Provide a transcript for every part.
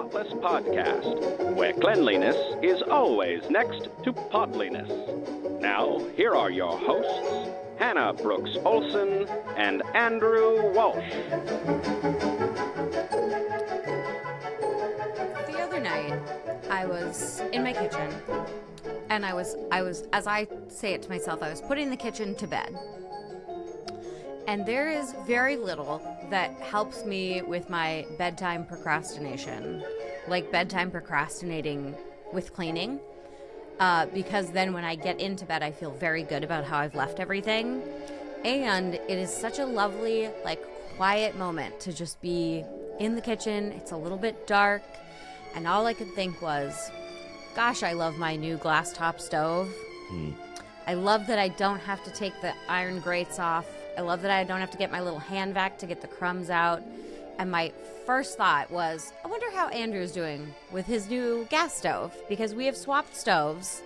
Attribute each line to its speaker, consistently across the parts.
Speaker 1: Spotless Podcast, where cleanliness is always next to podliness. Now, here are your hosts, Hanna Brooks Olson and Andrew Walsh.
Speaker 2: The other night, I was in my kitchen, and I was, as I say it to myself, I was putting the kitchen to bed. And there is very little that helps me with my bedtime procrastination, like bedtime procrastinating with cleaning, because then when I get into bed, I feel very good about how I've left everything. And it is such a lovely, quiet moment to just be in the kitchen. It's a little bit dark, and all I could think was, gosh, I love my new glass top stove. I love that I don't have to take the iron grates off. I love that I don't have to get my little hand vac to get the crumbs out. And my first thought was, I wonder how Andrew's doing with his new gas stove, because we have swapped stoves,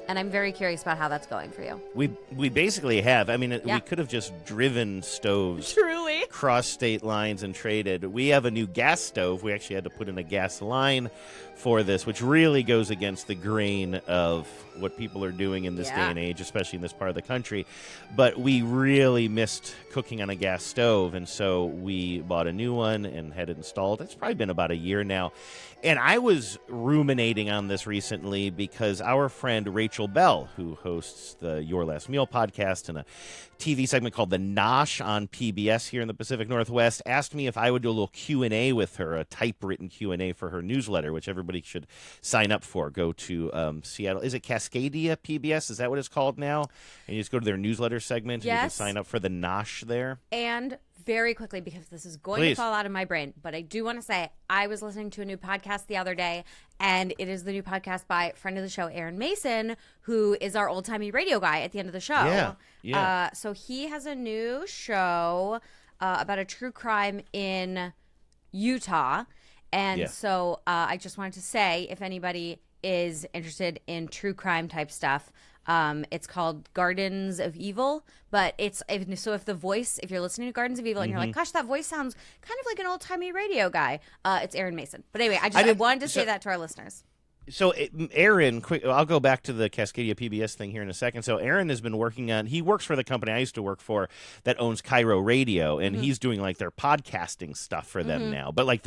Speaker 2: and I'm very curious about how that's going for you.
Speaker 3: We basically have. I mean, we could have just driven stoves.
Speaker 2: Truly.
Speaker 3: Cross state lines and traded. We have a new gas stove. We actually had to put in a gas line for this, which really goes against the grain of what people are doing in this day and age, especially in this part of the country. But we really missed cooking on a gas stove, and so we bought a new one and had it installed. It's probably been about a year now. And I was ruminating on this recently because our friend Rachel Bell, who hosts the Your Last Meal podcast and a TV segment called The Nosh on PBS here in the Pacific Northwest, asked me if I would do a little Q&A with her, a typewritten Q&A for her newsletter, which everybody should sign up for. Go to Seattle. Is it Cascadia PBS? Is that what it's called now? And you just go to their newsletter segment and you can sign up for The Nosh there.
Speaker 2: And very quickly, because this is going to fall out of my brain, but I do want to say I was listening to a new podcast the other day, and it is the new podcast by a friend of the show, Aaron Mason, who is our old-timey radio guy at the end of the show. Yeah. So he has a new show about a true crime in Utah. And so I just wanted to say, if anybody is interested in true crime type stuff, it's called Gardens of Evil, but if you're listening to Gardens of Evil and you're like, gosh, that voice sounds kind of like an old-timey radio guy, it's Aaron Mason. But anyway, I wanted to say that to our listeners.
Speaker 3: So, Aaron, I'll go back to the Cascadia PBS thing here in a second. So, Aaron has been he works for the company I used to work for that owns Cairo Radio, and he's doing their podcasting stuff for them now. But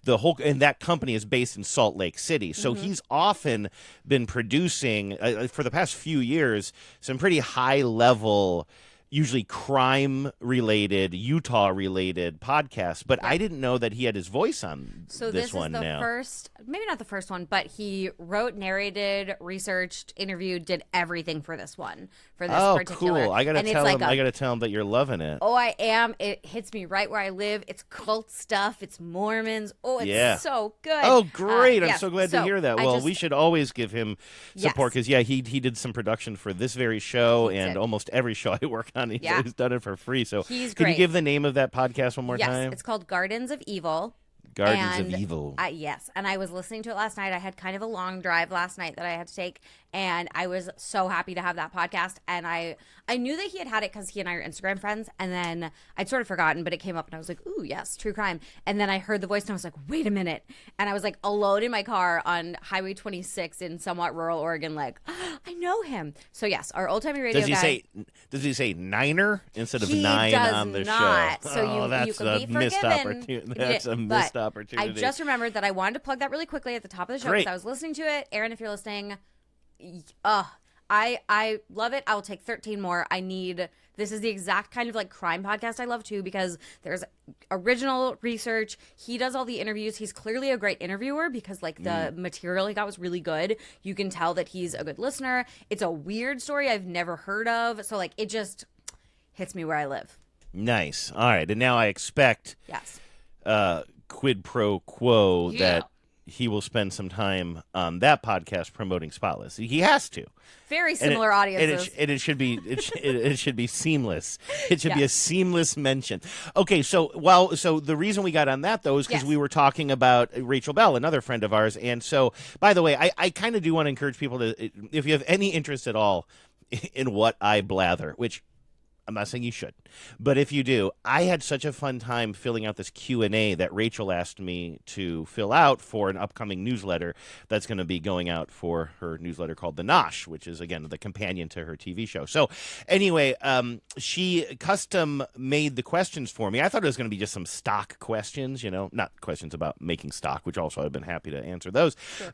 Speaker 3: the whole, and that company is based in Salt Lake City. So, he's often been producing, for the past few years, some pretty high level, usually crime-related, Utah-related podcasts, but I didn't know that he had his voice on this one now. So this is the first, maybe not the first one, but he wrote, narrated, researched, interviewed, did everything for this one, for this particular. Oh, cool. I gotta tell him that you're loving it.
Speaker 2: Oh, I am. It hits me right where I live. It's cult stuff. It's Mormons. Oh, it's so good.
Speaker 3: Oh, great. I'm so glad to hear that. Well, we should always give him support because, he did some production for this very show and almost every show I work on. He's done it for free. So
Speaker 2: he's
Speaker 3: can
Speaker 2: great.
Speaker 3: You give the name of that podcast one more time?
Speaker 2: Yes, it's called Gardens of Evil.
Speaker 3: Gardens of Evil.
Speaker 2: Yes, and I was listening to it last night. I had kind of a long drive last night that I had to take, and I was so happy to have that podcast. And I knew that he had it because he and I are Instagram friends, and then I'd sort of forgotten, but it came up, and I was like, ooh, yes, true crime. And then I heard the voice, and I was like, wait a minute. And I was alone in my car on Highway 26 in somewhat rural Oregon, I know him. So yes, our old-timey radio guy.
Speaker 3: Does he say Niner instead of nine on the
Speaker 2: not.
Speaker 3: show?
Speaker 2: So you can be
Speaker 3: missed
Speaker 2: forgiven.
Speaker 3: opportunity. That's a missed opportunity.
Speaker 2: I just remembered that I wanted to plug that really quickly at the top of the show because I was listening to it. Aaron, if you're listening, I love it. I will take 13 more. This is the exact kind of crime podcast I love too, because there's original research. He does all the interviews. He's clearly a great interviewer because the material he got was really good. You can tell that he's a good listener. It's a weird story I've never heard of. So it just hits me where I live.
Speaker 3: Nice. All right. And now I expect quid pro quo that he will spend some time on that podcast promoting Spotless. He has to.
Speaker 2: Very similar audiences.
Speaker 3: And it should be it should be seamless. It should be a seamless mention. Okay, so the reason we got on that though is because we were talking about Rachel Bell, another friend of ours. And so, by the way, I kind of do want to encourage people to, if you have any interest at all in what I blather, which I'm not saying you should, but if you do, I had such a fun time filling out this Q&A that Rachel asked me to fill out for an upcoming newsletter that's going to be going out for her newsletter called The Nosh, which is, again, the companion to her TV show. So anyway, she custom made the questions for me. I thought it was going to be just some stock questions, not questions about making stock, which also I've been happy to answer those. Sure.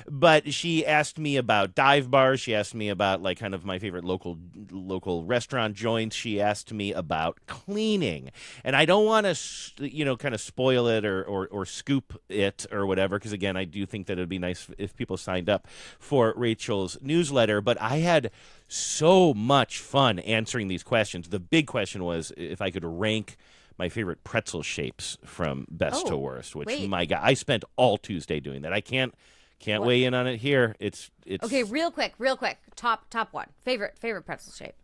Speaker 3: But she asked me about dive bars. She asked me about like kind of my favorite local restaurant joints. She asked me about cleaning, and I don't want to kind of spoil it or scoop it or whatever, because again, I do think that it'd be nice if people signed up for Rachel's newsletter. But I had so much fun answering these questions. The big question was if I could rank my favorite pretzel shapes from best to worst, which my God, I spent all Tuesday doing that. I can't weigh in on it here. It's
Speaker 2: okay. Real quick. Top one. Favorite pretzel shape.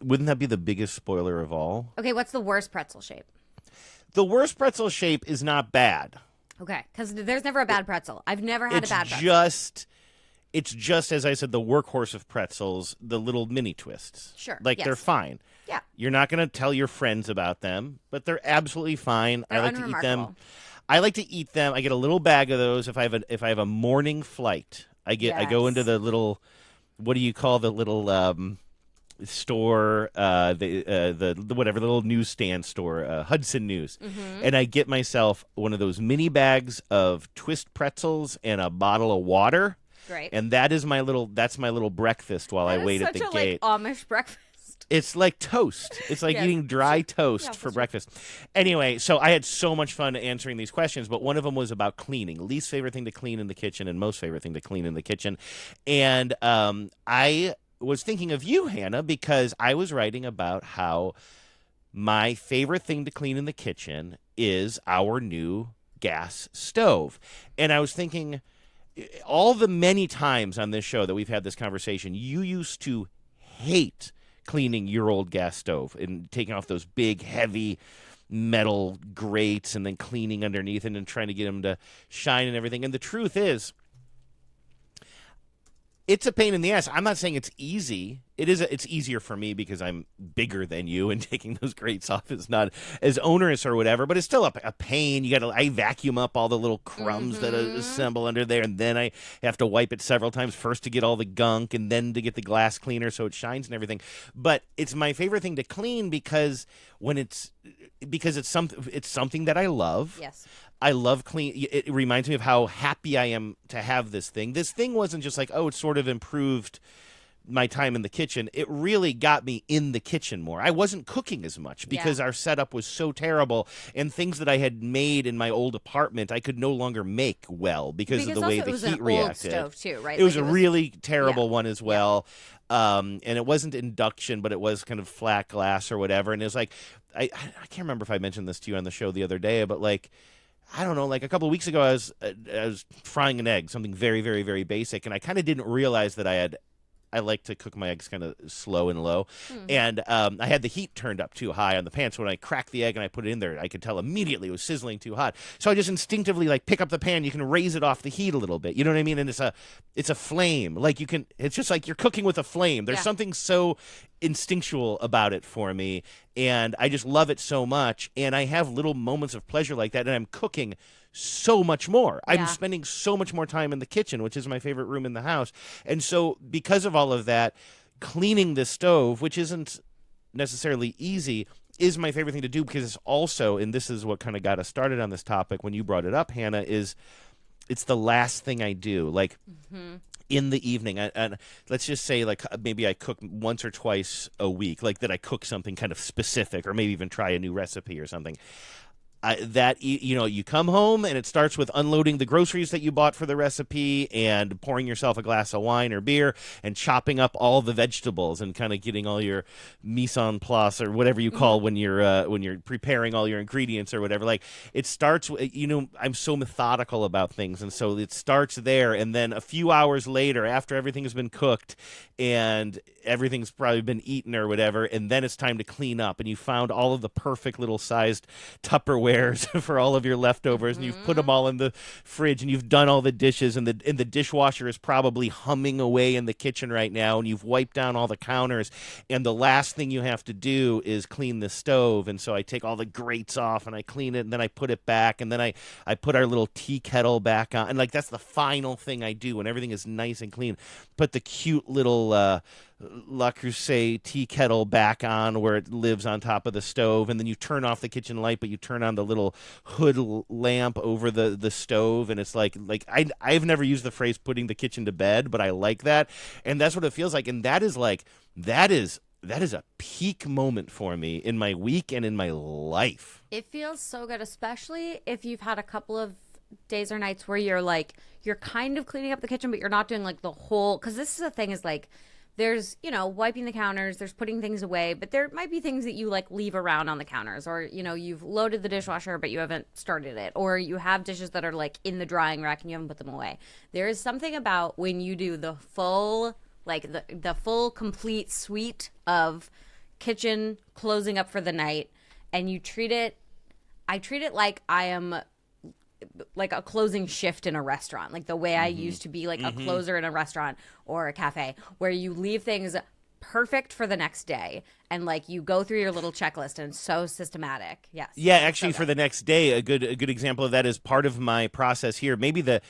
Speaker 3: Wouldn't that be the biggest spoiler of all?
Speaker 2: Okay, what's the worst pretzel shape?
Speaker 3: The worst pretzel shape is not bad.
Speaker 2: Okay, because there's never a bad pretzel. I've never had a bad pretzel.
Speaker 3: It's just, as I said, the workhorse of pretzels, the little mini twists.
Speaker 2: Sure.
Speaker 3: They're fine.
Speaker 2: Yeah.
Speaker 3: You're not going to tell your friends about them, but they're absolutely fine.
Speaker 2: They're
Speaker 3: I like to eat them. I like to eat them. I get a little bag of those if I have a morning flight. I go into the little, what do you call the little store, the whatever, the little newsstand store, Hudson News, and I get myself one of those mini bags of twist pretzels and a bottle of water.
Speaker 2: Great.
Speaker 3: And that's my little breakfast while I wait at the gate.
Speaker 2: Like Amish breakfast.
Speaker 3: It's like toast. It's like eating dry toast for breakfast. Anyway, so I had so much fun answering these questions, but one of them was about cleaning. Least favorite thing to clean in the kitchen and most favorite thing to clean in the kitchen. And I was thinking of you, Hannah, because I was writing about how my favorite thing to clean in the kitchen is our new gas stove. And I was thinking, all the many times on this show that we've had this conversation, you used to hate cleaning your old gas stove and taking off those big, heavy metal grates and then cleaning underneath and then trying to get them to shine and everything. And the truth is, it's a pain in the ass. I'm not saying it's easy. It's easier for me because I'm bigger than you, and taking those grates off is not as onerous or whatever, but it's still a pain. I vacuum up all the little crumbs that assemble under there, and then I have to wipe it several times, first to get all the gunk and then to get the glass cleaner so it shines and everything. But it's my favorite thing to clean because it's something that I love.
Speaker 2: Yes.
Speaker 3: I love clean. It reminds me of how happy I am to have this thing. This thing wasn't just like, oh, it sort of improved my time in the kitchen. It really got me in the kitchen more. I wasn't cooking as much because our setup was so terrible, and things that I had made in my old apartment I could no longer make well because of the way the heat reacted.
Speaker 2: Old stove too, right?
Speaker 3: It was a really terrible one as well. And it wasn't induction, but it was kind of flat glass or whatever. And it was like, I can't remember if I mentioned this to you on the show the other day, but like, I don't know, like a couple of weeks ago, I was frying an egg, something very, very, very basic, and I kind of didn't realize that I like to cook my eggs kind of slow and low, and I had the heat turned up too high on the pan, so when I cracked the egg and I put it in there, I could tell immediately it was sizzling too hot. So I just instinctively pick up the pan. You can raise it off the heat a little bit, you know what I mean? And it's a flame, it's just like you're cooking with a flame. There's something so instinctual about it for me, and I just love it so much, and I have little moments of pleasure like that, and I'm cooking so much more. I'm spending so much more time in the kitchen, which is my favorite room in the house. And so because of all of that, cleaning the stove, which isn't necessarily easy, is my favorite thing to do, because it's also, and this is what kind of got us started on this topic when you brought it up, Hannah, is it's the last thing I do. In the evening, and let's just say maybe I cook once or twice a week, that I cook something kind of specific, or maybe even try a new recipe or something. You come home and it starts with unloading the groceries that you bought for the recipe and pouring yourself a glass of wine or beer and chopping up all the vegetables and kind of getting all your mise en place, or whatever you call when you're preparing all your ingredients or whatever. It starts, I'm so methodical about things, and so it starts there, and then a few hours later, after everything has been cooked and everything's probably been eaten or whatever, and then it's time to clean up, and you found all of the perfect little sized Tupperware Tupperwares for all of your leftovers, and you've put them all in the fridge, and you've done all the dishes, and the dishwasher is probably humming away in the kitchen right now, and you've wiped down all the counters, and the last thing you have to do is clean the stove. And so I take all the grates off, and I clean it, and then I put it back, and then I put our little tea kettle back on, and like that's the final thing I do when everything is nice and clean. Put the cute little Le Creuset tea kettle back on where it lives on top of the stove, and then you turn off the kitchen light, but you turn on the little hood lamp over the stove, and it's like I've never used the phrase putting the kitchen to bed, but I like that, and that's what it feels like, and that is a peak moment for me in my week and in my life.
Speaker 2: It feels so good, especially if you've had a couple of days or nights where you're kind of cleaning up the kitchen, but you're not doing like the whole, because this is the thing is like, there's, wiping the counters, there's putting things away, but there might be things that you like leave around on the counters, or, you've loaded the dishwasher, but you haven't started it, or you have dishes that are like in the drying rack and you haven't put them away. There is something about when you do the full, like the full complete suite of kitchen closing up for the night, and I treat it like I am like a closing shift in a restaurant, like the way I used to be like a closer in a restaurant or a cafe, where you leave things perfect for the next day, and like you go through your little checklist, and it's so systematic. Yes.
Speaker 3: Yeah, actually, for the next day, a good example of that is part of my process here. Maybe the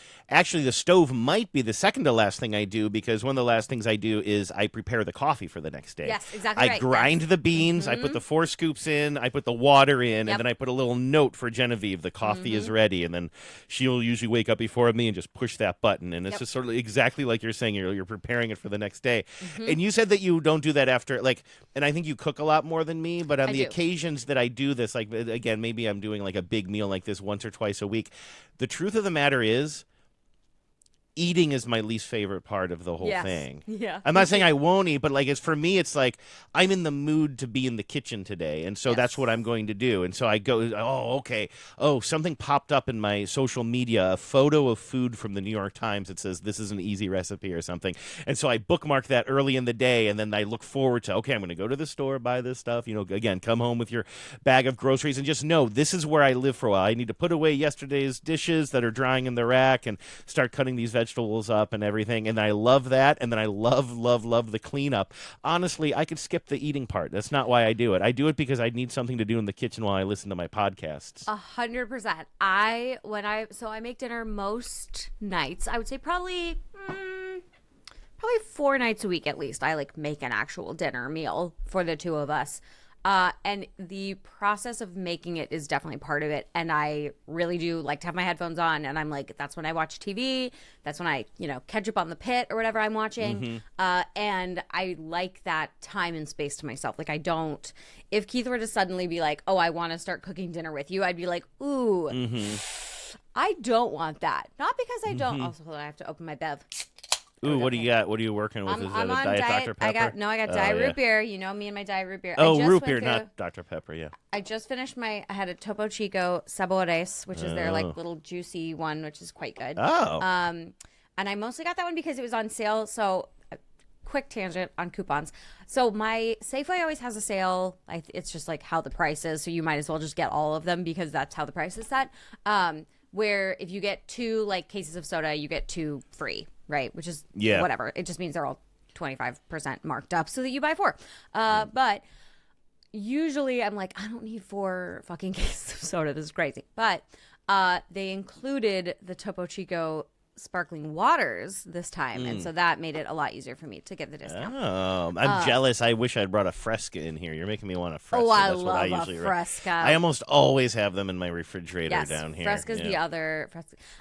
Speaker 3: stove might be the second to last thing I do, because one of the last things I do is I prepare the coffee for the next day.
Speaker 2: Yes, exactly.
Speaker 3: I grind the beans, I put the 4 scoops in, I put the water in, and then I put a little note for Genevieve, the coffee is ready, and then she'll usually wake up before me and just push that button, and it's just sort of exactly like you're saying, you're preparing it for the next day. And you said that you don't do that after, like, and I think you cook a lot more than me, but on the occasions that I do this, like, again, maybe I'm doing like a big meal like this once or twice a week. The truth of the matter is, eating is my least favorite part of the whole thing.
Speaker 2: Yeah.
Speaker 3: I'm not saying I won't eat, but like for me, it's like I'm in the mood to be in the kitchen today, and so that's what I'm going to do. And so I go, something popped up in my social media, a photo of food from the New York Times that says this is an easy recipe or something. And so I bookmark that early in the day, and then I look forward to, okay, I'm going to go to the store, buy this stuff, again, come home with your bag of groceries, and just know this is where I live for a while. I need to put away yesterday's dishes that are drying in the rack and start cutting these vegetables up and everything, and I love that, and then I love the cleanup. Honestly, I could skip the eating part. That's not why I do it. I do it because I need something to do in the kitchen while I listen to my podcasts.
Speaker 2: 100%. I make dinner most nights. I would say probably 4 nights a week at least. I like make an actual dinner meal for the two of us. And the process of making it is definitely part of it. And I really do like to have my headphones on, and I'm like, that's when I watch TV. That's when I, catch up on The Pit or whatever I'm watching. And I like that time and space to myself. Like if Keith were to suddenly be like, oh, I want to start cooking dinner with you, I'd be like, ooh, I don't want that. Not because I don't. Also, I have to open my bev.
Speaker 3: Ooh, what do you got? What are you working with? Is that a Diet Dr. Pepper?
Speaker 2: I got Diet Root Beer. You know me and my Diet Root Beer.
Speaker 3: Oh, root beer, not Dr. Pepper, yeah.
Speaker 2: I just finished I had a Topo Chico Sabores, which is their like little juicy one, which is quite good.
Speaker 3: Oh.
Speaker 2: And I mostly got that one because it was on sale. So, quick tangent on coupons. So my Safeway always has a sale. It's just like how the price is. So you might as well just get all of them because that's how the price is set. Where if you get 2 like cases of soda, you get 2 free. Right, which is whatever. It just means they're all 25% marked up so that you buy 4. But usually I'm like, I don't need 4 fucking cases of soda. This is crazy. But they included the Topo Chico sparkling waters this time, and so that made it a lot easier for me to get the discount.
Speaker 3: Oh, I'm jealous. I wish I'd brought a Fresca in here. You're making me want a Fresca.
Speaker 2: Oh,
Speaker 3: That's
Speaker 2: love
Speaker 3: what I usually
Speaker 2: a Fresca.
Speaker 3: I almost always have them in my refrigerator down here.
Speaker 2: Fresca's the other.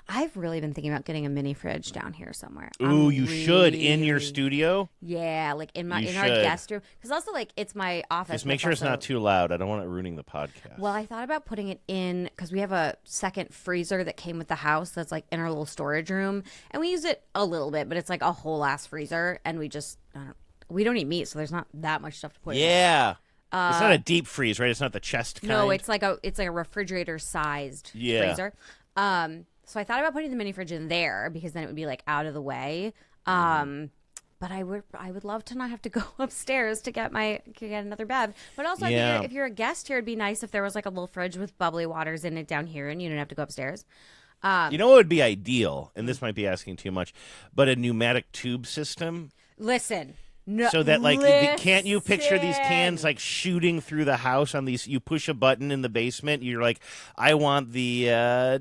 Speaker 2: I've really been thinking about getting a mini fridge down here somewhere.
Speaker 3: Ooh, you should in your studio.
Speaker 2: Yeah, like in our guest room, because also like it's my office.
Speaker 3: Just make sure it's not too loud. I don't want it ruining the podcast.
Speaker 2: Well, I thought about putting it in because we have a second freezer that came with the house that's like in our little storage room, and we use it a little bit, but it's like a whole ass freezer, and we don't eat meat, so there's not that much stuff to put in.
Speaker 3: It's not a deep freeze, right? It's not the chest kind.
Speaker 2: No, it's like a refrigerator sized freezer. So I thought about putting the mini fridge in there because then it would be like out of the way. But But I would love to not have to go upstairs to get another bev. But also, if you're a guest here, it'd be nice if there was like a little fridge with bubbly waters in it down here, and you didn't have to go upstairs.
Speaker 3: You know what would be ideal, and this might be asking too much, but a pneumatic tube system.
Speaker 2: Listen. No,
Speaker 3: so that can't you picture these cans like shooting through the house on these? You push a button in the basement. You're like, I want the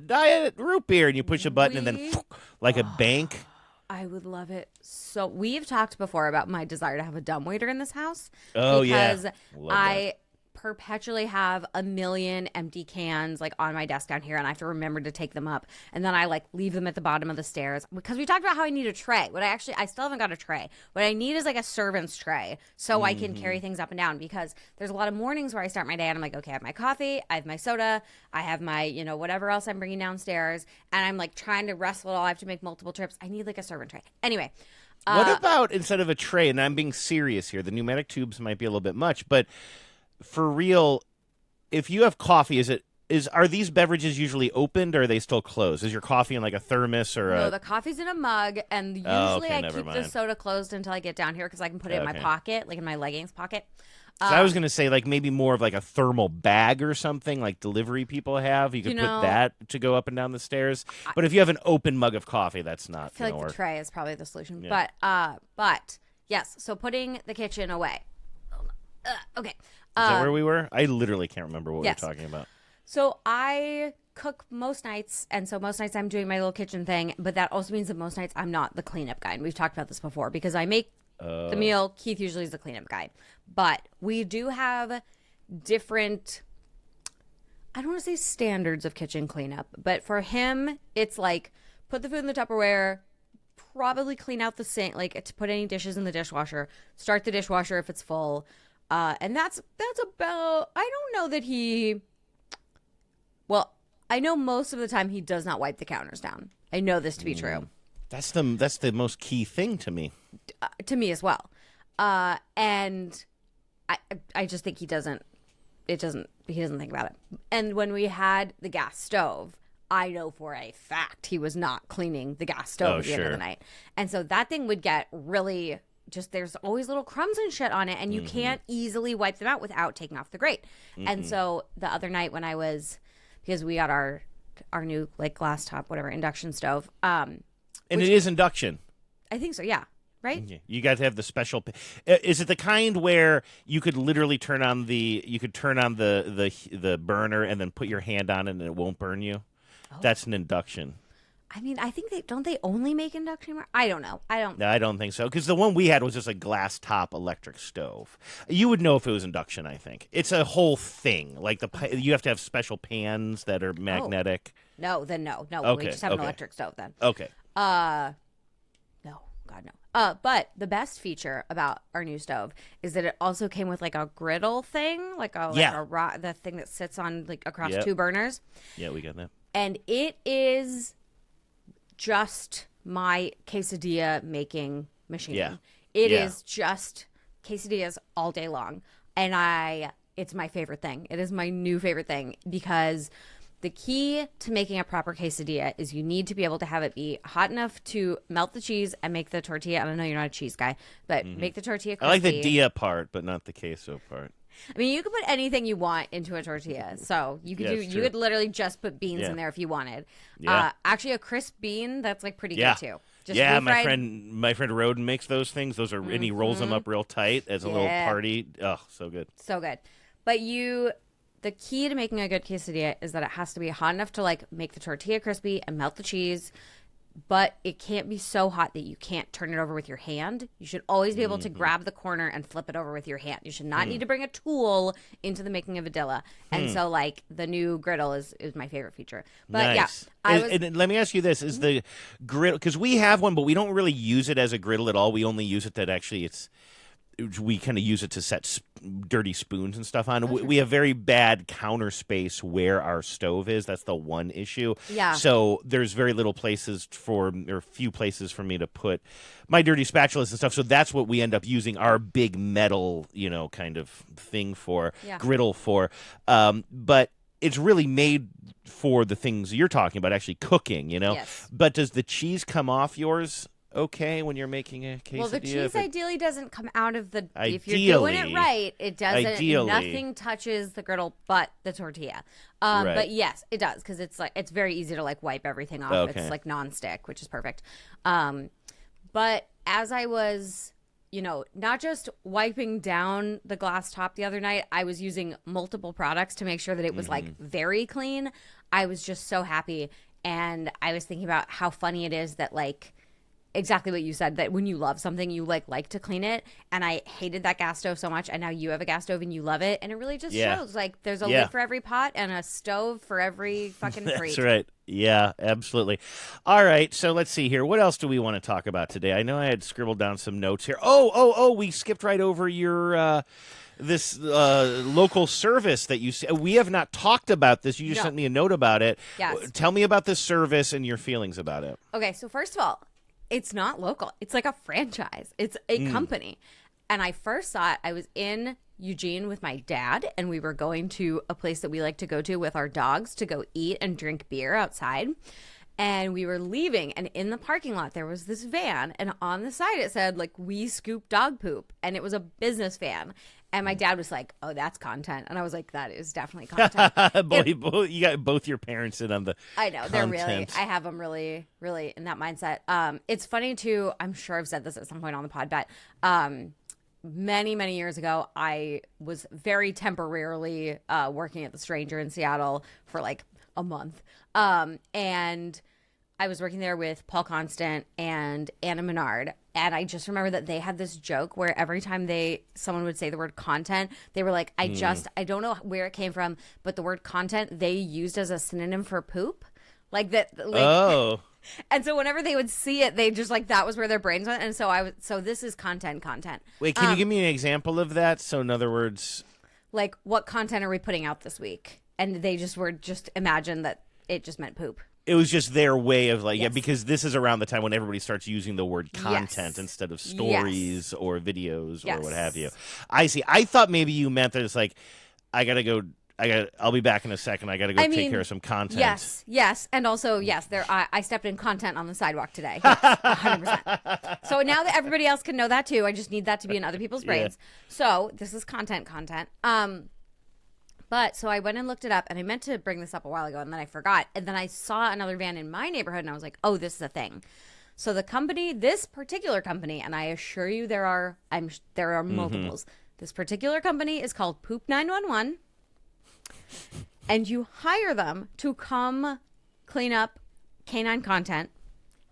Speaker 3: diet root beer, and you push a button, and then like a bank.
Speaker 2: I would love it. So we've talked before about my desire to have a dumbwaiter in this house.
Speaker 3: Oh,
Speaker 2: because
Speaker 3: yeah.
Speaker 2: I perpetually have a million empty cans like on my desk down here, and I have to remember to take them up, and then I like leave them at the bottom of the stairs because we talked about how I need a tray. I still haven't got a tray. What I need is like a servant's tray so I can carry things up and down, because there's a lot of mornings where I start my day and I'm like, okay, I have my coffee, I have my soda, I have my whatever else I'm bringing downstairs, and I'm like trying to wrestle it all. I have to make multiple trips. I need like a servant tray. Anyway,
Speaker 3: what about instead of a tray? And I'm being serious here. The pneumatic tubes might be a little bit much, but for real, if you have coffee, are these beverages usually opened, or are they still closed? Is your coffee in like a thermos or
Speaker 2: No, the coffee's in a mug, and usually I keep the soda closed until I get down here because I can put it in my pocket, like in my leggings pocket.
Speaker 3: So I was going to say like maybe more of like a thermal bag or something like delivery people have. You could put that to go up and down the stairs. But if you have an open mug of coffee, that's not.
Speaker 2: I feel like
Speaker 3: work.
Speaker 2: the tray is probably the solution.
Speaker 3: Yeah.
Speaker 2: But yes, so putting the kitchen away. Okay.
Speaker 3: Is that where we were? I literally can't remember what we were talking about.
Speaker 2: So I cook most nights, and so most nights I'm doing my little kitchen thing, but that also means that most nights I'm not the cleanup guy. And we've talked about this before because I make the meal. Keith usually is the cleanup guy. But we do have different, I don't want to say standards of kitchen cleanup, but for him, it's like put the food in the Tupperware, probably clean out the sink, like to put any dishes in the dishwasher, start the dishwasher if it's full. And that's about, I don't know that I know most of the time he does not wipe the counters down. I know this to be true.
Speaker 3: That's the most key thing to me.
Speaker 2: To me as well. And I just think he doesn't think about it. And when we had the gas stove, I know for a fact he was not cleaning the gas stove at the end of the night. And so that thing would get really just, there's always little crumbs and shit on it, and you can't easily wipe them out without taking off the grate. And so the other night when because we got our new like glass top, whatever, induction stove.
Speaker 3: And it is induction.
Speaker 2: I think so, yeah. Right?
Speaker 3: Yeah. You got to have the special. Is it the kind where you could literally turn on the burner and then put your hand on it and it won't burn you? Oh. That's an induction.
Speaker 2: I mean, I think don't they only make induction? I don't know.
Speaker 3: No, I don't think so. Because the one we had was just a glass top electric stove. You would know if it was induction, I think. It's a whole thing. Like you have to have special pans that are magnetic.
Speaker 2: No, then no.
Speaker 3: Okay,
Speaker 2: we just have an electric stove then.
Speaker 3: Okay.
Speaker 2: No, God no. But the best feature about our new stove is that it also came with like a griddle thing, the thing that sits on like across two burners.
Speaker 3: Yeah, we got that.
Speaker 2: And it is just my quesadilla making machine.
Speaker 3: Yeah.
Speaker 2: It is just quesadillas all day long. And it's my favorite thing. It is my new favorite thing because the key to making a proper quesadilla is you need to be able to have it be hot enough to melt the cheese and make the tortilla. I don't know, you're not a cheese guy, but make the tortilla crispy.
Speaker 3: I like the dia part, but not the queso part.
Speaker 2: I mean, you could put anything you want into a tortilla. So you could you could literally just put beans in there if you wanted.
Speaker 3: Yeah.
Speaker 2: Actually, a crisp bean, that's like pretty good too. Just
Speaker 3: my friend Roden makes those things. Those are and he rolls them up real tight as a little party. Oh, so good.
Speaker 2: So good. But the key to making a good quesadilla is that it has to be hot enough to like make the tortilla crispy and melt the cheese. But it can't be so hot that you can't turn it over with your hand. You should always be able to grab the corner and flip it over with your hand. You should not need to bring a tool into the making of a dilla. And so, like, the new griddle is my favorite feature. But,
Speaker 3: nice. And let me ask you this. Is the griddle, because we have one, but we don't really use it as a griddle at all. We only use it that actually we kind of use it to set dirty spoons and stuff on. We have very bad counter space where our stove is. That's the one issue.
Speaker 2: Yeah.
Speaker 3: So there's very little few places for me to put my dirty spatulas and stuff. So that's what we end up using our big metal, kind of thing for, griddle for. But it's really made for the things you're talking about, actually cooking,
Speaker 2: Yes.
Speaker 3: But does the cheese come off yours? okay when you're making a quesadilla?
Speaker 2: Well, the cheese ideally doesn't come out of the. If you're doing it
Speaker 3: Ideally.
Speaker 2: right, it doesn't.
Speaker 3: Ideally.
Speaker 2: Nothing touches the griddle but the tortilla.
Speaker 3: Right.
Speaker 2: But yes, it does because it's very easy to like wipe everything off.
Speaker 3: Okay.
Speaker 2: It's like nonstick, which is perfect. But as I was, not just wiping down the glass top the other night, I was using multiple products to make sure that it was like very clean. I was just so happy, and I was thinking about how funny it is that like. Exactly what you said, that when you love something, you like to clean it. And I hated that gas stove so much. And now you have a gas stove and you love it. And it really just shows like there's a lid for every pot and a stove for every fucking freak.
Speaker 3: That's right. Yeah, absolutely. All right. So let's see here. What else do we want to talk about today? I know I had scribbled down some notes here. Oh, we skipped right over your, this local service that you we have not talked about this. You just sent me a note about it.
Speaker 2: Yes.
Speaker 3: Tell me about this service and your feelings about it.
Speaker 2: Okay. So first of all, it's not local. It's like a franchise. It's a company. And I first saw it, I was in Eugene with my dad, and we were going to a place that we like to go to with our dogs to go eat and drink beer outside. And we were leaving, and in the parking lot, there was this van, and on the side it said, like, we scoop dog poop. And it was a business van. And my dad was like, oh, that's content. And I was like, that is definitely content.
Speaker 3: Boy, you got both your parents in on the
Speaker 2: I know.
Speaker 3: content.
Speaker 2: They're really, I have them really, really in that mindset. It's funny, too. I'm sure I've said this at some point on the pod, but many, many years ago, I was very temporarily working at The Stranger in Seattle for like a month. And I was working there with Paul Constant and Anna Menard. And I just remember that they had this joke where every time someone would say the word content, they were like, I don't know where it came from, but the word content they used as a synonym for poop. Like that. Like,
Speaker 3: oh.
Speaker 2: And so whenever they would see it, they just like, that was where their brains went. And so this is content.
Speaker 3: Wait, can you give me an example of that? So in other words,
Speaker 2: like what content are we putting out this week? And they just imagine that it just meant poop.
Speaker 3: it was just their way of like,
Speaker 2: yes.
Speaker 3: yeah, because this is around the time when everybody starts using the word content
Speaker 2: yes.
Speaker 3: instead of stories
Speaker 2: yes.
Speaker 3: or videos
Speaker 2: yes.
Speaker 3: or what have you. I see. I thought maybe you meant that it's like, I'll be back in a second. I got to go take care of some content.
Speaker 2: Yes. And also, yes, I stepped in content on the sidewalk today. Yes, 100%. So now that everybody else can know that too, I just need that to be in other people's brains. Yeah. So this is content. But so I went and looked it up, and I meant to bring this up a while ago, and then I forgot. And then I saw another van in my neighborhood, and I was like, oh, this is a thing. So the company, this particular company, and I assure you there are multiples. This particular company is called Poop 911. And you hire them to come clean up canine content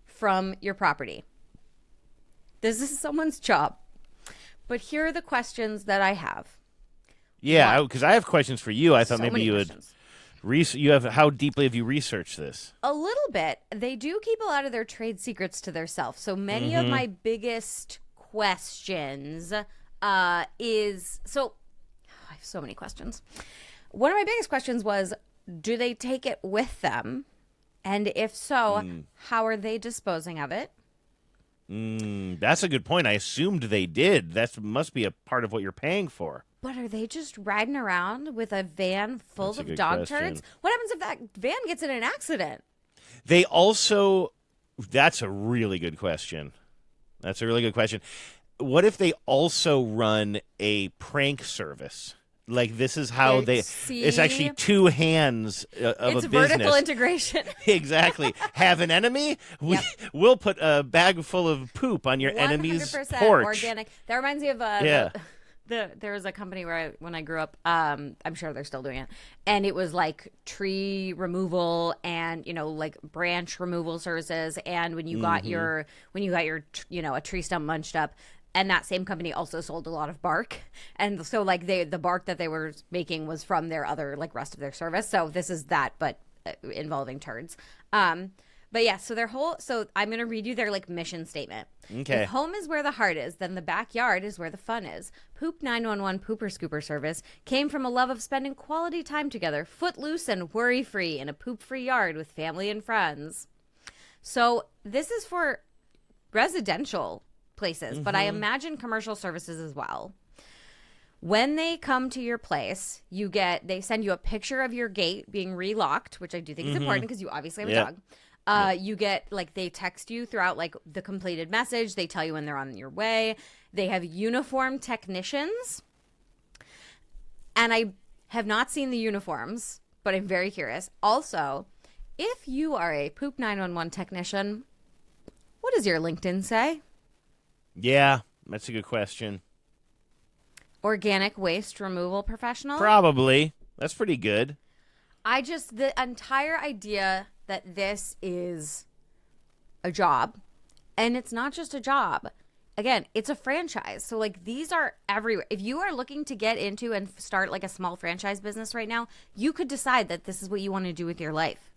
Speaker 2: from your property. This is someone's job. But here are the questions that I have.
Speaker 3: Yeah, because I have questions for you. I thought maybe you
Speaker 2: questions.
Speaker 3: How deeply have you researched this?
Speaker 2: A little bit. They do keep a lot of their trade secrets to themselves. So many of my biggest questions I have so many questions. One of my biggest questions was, do they take it with them? And if so, how are they disposing of it?
Speaker 3: That's a good point. I assumed they did. That must be a part of what you're paying for.
Speaker 2: But are they just riding around with a van full of dog turds? What happens if that van gets in an accident?
Speaker 3: They also, that's a really good question. What if they also run a prank service? Like, this is how it's actually two hands of a business.
Speaker 2: It's vertical integration.
Speaker 3: Exactly. Have an enemy? We'll put a bag full of poop on your enemy's porch.
Speaker 2: Organic. That reminds me of there was a company when I grew up, I'm sure they're still doing it, and it was like tree removal and, like branch removal services. And when you got your a tree stump munched up, and that same company also sold a lot of bark. And so like the bark that they were making was from their other rest of their service. So this is that, but involving turds. But yeah, so I'm going to read you their mission statement. Okay. If home is where the heart is, then the backyard is where the fun is. Poop 911 Pooper Scooper service came from a love of spending quality time together, footloose and worry-free in a poop-free yard with family and friends. So this is for residential places, but I imagine commercial services as well. When they come to your place, they send you a picture of your gate being relocked, which I do think is important because you obviously have a dog. You get, like, they text you throughout, like, the completed message. They tell you when they're on your way. They have uniformed technicians. And I have not seen the uniforms, but I'm very curious. Also, if you are a Poop 911 technician, what does your LinkedIn say?
Speaker 3: Yeah, that's a good question.
Speaker 2: Organic waste removal professional?
Speaker 3: Probably. That's pretty good.
Speaker 2: The entire idea that this is a job, and it's not just a job. Again, it's a franchise. So, like, these are everywhere. If you are looking to get into and start, like, a small franchise business right now, you could decide that this is what you want to do with your life.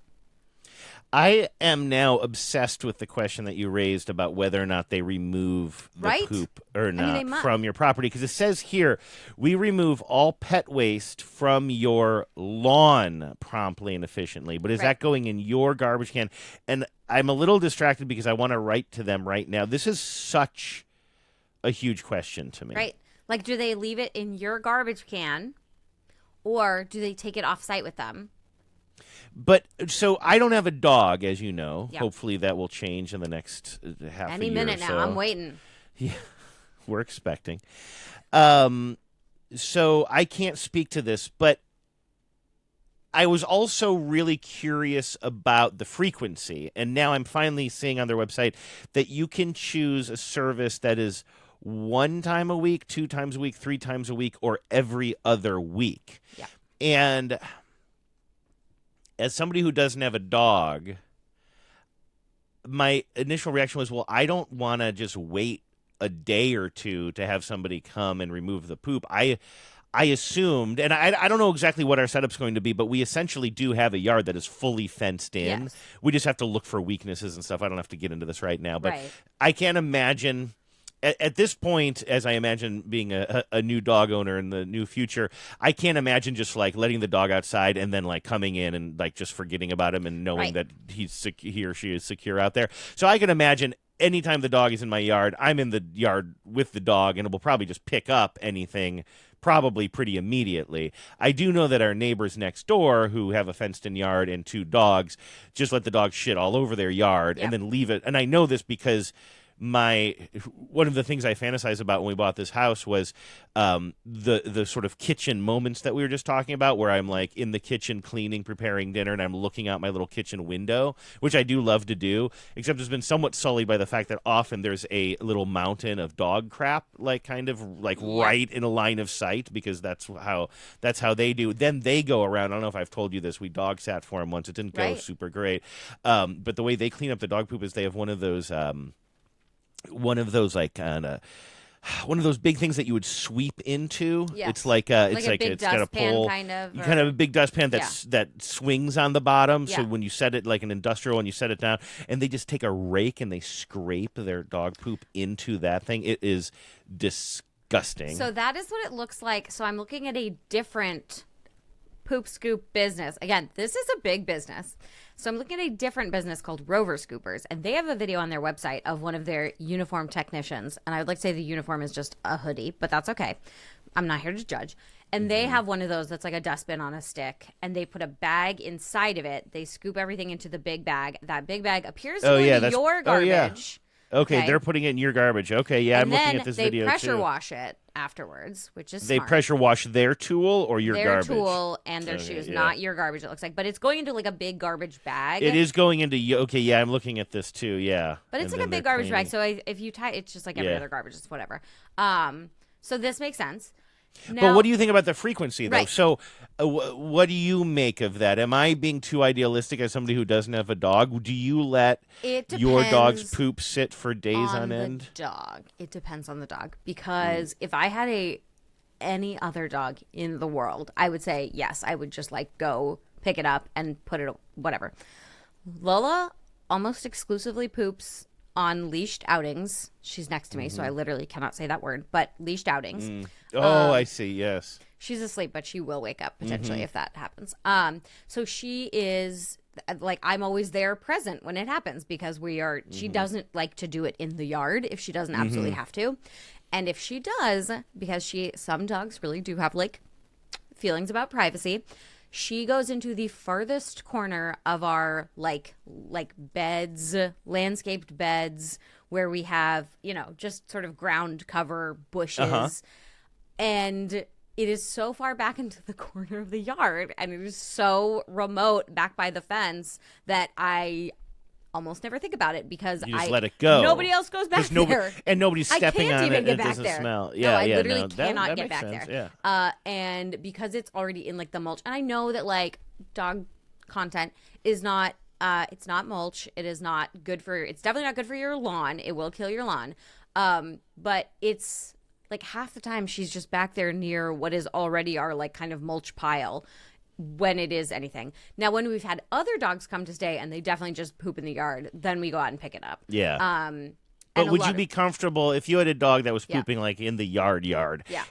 Speaker 3: I am now obsessed with the question that you raised about whether or not they remove the poop or not from your property. Because it says here, we remove all pet waste from your lawn promptly and efficiently. But is that going in your garbage can? And I'm a little distracted because I want to write to them right now. This is such a huge question to me.
Speaker 2: Right. Like, do they leave it in your garbage can, or do they take it off-site with them?
Speaker 3: But so I don't have a dog, as you know.
Speaker 2: Yep.
Speaker 3: Hopefully that will change in the next half a year
Speaker 2: Any minute now.
Speaker 3: so.
Speaker 2: I'm waiting.
Speaker 3: Yeah, we're expecting. So I can't speak to this, but I was also really curious about the frequency. And now I'm finally seeing on their website that you can choose a service that is 1 time a week, 2 times a week, 3 times a week, or every other week.
Speaker 2: Yeah.
Speaker 3: And as somebody who doesn't have a dog, my initial reaction was, well, I don't want to just wait a day or two to have somebody come and remove the poop. I assumed, and I don't know exactly what our setup's going to be, but we essentially do have a yard that is fully fenced in.
Speaker 2: Yes.
Speaker 3: We just have to look for weaknesses and stuff. I don't have to get into this right now, but
Speaker 2: Right.
Speaker 3: I can't imagine. At this point, as I imagine being a new dog owner in the new future, I can't imagine just like letting the dog outside and then like coming in and like just forgetting about him and knowing that he or she is secure out there. So I can imagine anytime the dog is in my yard, I'm in the yard with the dog, and it will probably just pick up anything probably pretty immediately. I do know that our neighbors next door, who have a fenced-in yard and 2 dogs, just let the dog shit all over their yard and then leave it. And I know this because one of the things I fantasize about when we bought this house was the sort of kitchen moments that we were just talking about, where I'm like in the kitchen cleaning, preparing dinner, and I'm looking out my little kitchen window, which I do love to do, except it's been somewhat sullied by the fact that often there's a little mountain of dog crap, like kind of like right in a line of sight, because that's how they do. Then they go around. I don't know if I've told you this. We dog sat for them once. It didn't go super great. But the way they clean up the dog poop is they have one of those like kind of one of those big things that you would sweep into.
Speaker 2: Yes.
Speaker 3: It's like it's got a pole,
Speaker 2: kind of.
Speaker 3: You kind of have a big dustpan that swings on the bottom.
Speaker 2: Yeah.
Speaker 3: So when you set it like an industrial, and you set it down, and they just take a rake and they scrape their dog poop into that thing. It is disgusting.
Speaker 2: So that is what it looks like. So I'm looking at a different poop scoop business. Again, this is a big business. So I'm looking at a different business called Rover Scoopers, and they have a video on their website of one of their uniform technicians. And I would like to say the uniform is just a hoodie, but that's okay. I'm not here to judge. And they have one of those that's like a dustbin on a stick, and they put a bag inside of it. They scoop everything into the big bag. That big bag appears to go into your garbage.
Speaker 3: Okay, they're putting it in your garbage. Okay, yeah, I'm looking at this video too.
Speaker 2: And then they pressure wash it afterwards, which is
Speaker 3: They
Speaker 2: smart.
Speaker 3: pressure wash their tool or your garbage?
Speaker 2: Their tool and their shoes, not your garbage, it looks like. But it's going into like a big garbage bag.
Speaker 3: It is going into, okay, yeah, I'm looking at this too, yeah.
Speaker 2: But it's like a big garbage bag, so if you tie, it's just like every other garbage, it's whatever. So this makes sense. Now,
Speaker 3: but what do you think about the frequency, though?
Speaker 2: Right.
Speaker 3: So what do you make of that? Am I being too idealistic as somebody who doesn't have a dog? Do you let your dog's poop sit for days on end?
Speaker 2: It depends on the dog. Because if I had any other dog in the world, I would say, yes, I would just like go pick it up and put it, whatever. Lola almost exclusively poops on leashed outings. She's next to me, so I literally cannot say that word, but leashed outings.
Speaker 3: I see, yes.
Speaker 2: She's asleep, but she will wake up potentially if that happens. So she is like, I'm always there present when it happens, because she doesn't like to do it in the yard if she doesn't absolutely have to. And if she does, because some dogs really do have like feelings about privacy, She goes into the farthest corner of our like beds, landscaped beds, where we have, just sort of ground cover bushes. And it is so far back into the corner of the yard, and it is so remote back by the fence that I almost never think about it because
Speaker 3: you just let it go.
Speaker 2: Nobody else goes back there.
Speaker 3: And nobody's stepping on it.
Speaker 2: It
Speaker 3: doesn't
Speaker 2: there.
Speaker 3: smell.
Speaker 2: Yeah, I literally cannot
Speaker 3: that
Speaker 2: get
Speaker 3: makes
Speaker 2: back
Speaker 3: sense.
Speaker 2: there.
Speaker 3: Yeah.
Speaker 2: And because it's already in like the mulch, and I know that like dog content is not, it's not mulch. It is not good it's definitely not good for your lawn. It will kill your lawn. But it's like half the time she's just back there near what is already our like kind of mulch pile. When it is anything. Now, when we've had other dogs come to stay and they definitely just poop in the yard, then we go out and pick it up.
Speaker 3: Yeah. But would you be comfortable if you had a dog that was pooping like in the yard,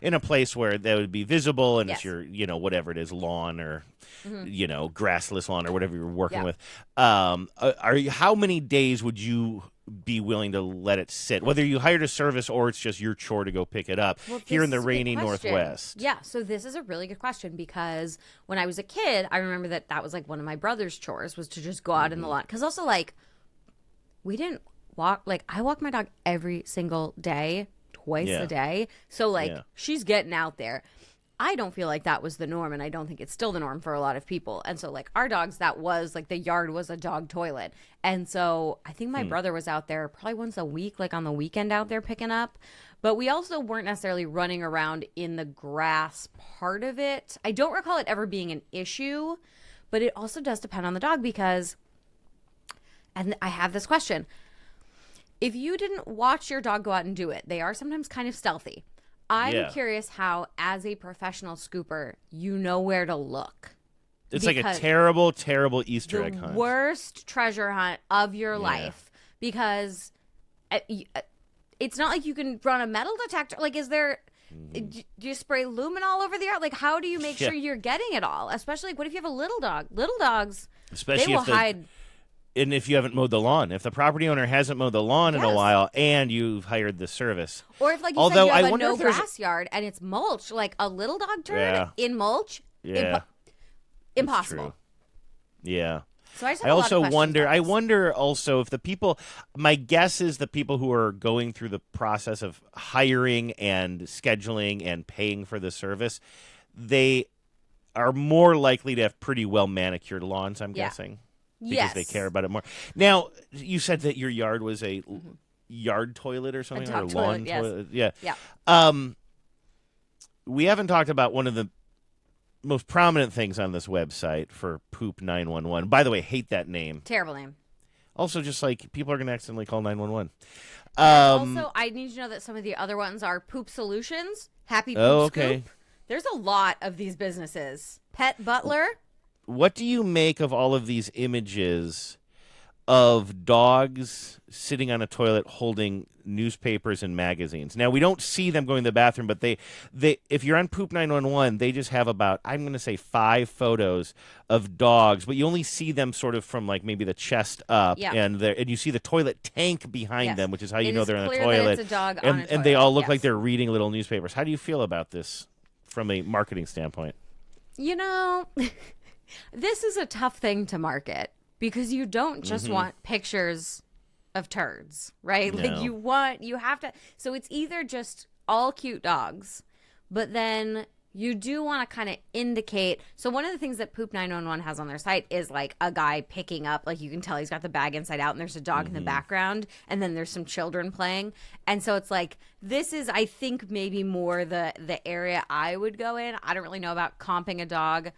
Speaker 3: in a place where that would be visible and it's your, whatever it is, lawn or, grassless lawn or whatever you're working with. How many days would you be willing to let it sit, whether you hired a service or it's just your chore to go pick it up here in the rainy Northwest?
Speaker 2: Yeah, so this is a really good question because when I was a kid, I remember that was like one of my brother's chores was to just go out in the lawn. Because also like we didn't walk, like I walk my dog every single day, twice a day. So like she's getting out there. I don't feel like that was the norm, and I don't think it's still the norm for a lot of people. And so, like, our dogs, that was, like, the yard was a dog toilet. And so I think my brother was out there probably once a week, like, on the weekend out there picking up. But we also weren't necessarily running around in the grass part of it. I don't recall it ever being an issue, but it also does depend on the dog because, and I have this question. If you didn't watch your dog go out and do it, they are sometimes kind of stealthy. I'm curious how, as a professional scooper, you know where to look.
Speaker 3: It's like a terrible, terrible Easter egg hunt.
Speaker 2: The worst treasure hunt of your life. Because it's not like you can run a metal detector. Like, is there... Do you spray lumen all over the yard? Like, how do you make sure you're getting it all? Especially, like, what if you have a little dog? Little dogs, they will hide...
Speaker 3: And if you haven't mowed the lawn, if the property owner hasn't mowed the lawn in a while and you've hired the service.
Speaker 2: Or if, like you said, you have a no-grass yard and it's mulch, like a little dog turd in mulch, impossible.
Speaker 3: Yeah.
Speaker 2: So I
Speaker 3: also wonder, also if the people, my guess is the people who are going through the process of hiring and scheduling and paying for the service, they are more likely to have pretty well manicured lawns, I'm guessing. Because they care about it more. Now, you said that your yard was a yard toilet or something?
Speaker 2: A dog
Speaker 3: or a lawn
Speaker 2: toilet,
Speaker 3: toilet? Yeah. We haven't talked about one of the most prominent things on this website for Poop 911. By the way, hate that name.
Speaker 2: Terrible name.
Speaker 3: Also, just like people are going to accidentally call 911.
Speaker 2: Also, I need to know that some of the other ones are Poop Solutions, Happy Poop Scoop. There's a lot of these businesses. Pet Butler.
Speaker 3: What do you make of all of these images of dogs sitting on a toilet holding newspapers and magazines? Now, we don't see them going to the bathroom, but they if you're on Poop 911, they just have about, I'm going to say 5 photos of dogs, but you only see them sort of from like maybe the chest up, and you see the toilet tank behind them, which is how you know they're on a toilet.
Speaker 2: It's a dog on a toilet.
Speaker 3: And they all look like they're reading little newspapers. How do you feel about this from a marketing standpoint?
Speaker 2: You know... This is a tough thing to market because you don't just want pictures of turds, right?
Speaker 3: No.
Speaker 2: Like you have to. So it's either just all cute dogs, but then you do want to kind of indicate. So one of the things that Poop 911 has on their site is like a guy picking up, like you can tell he's got the bag inside out and there's a dog in the background and then there's some children playing. And so it's like, this is, I think, maybe more the area I would go in. I don't really know about comping a dog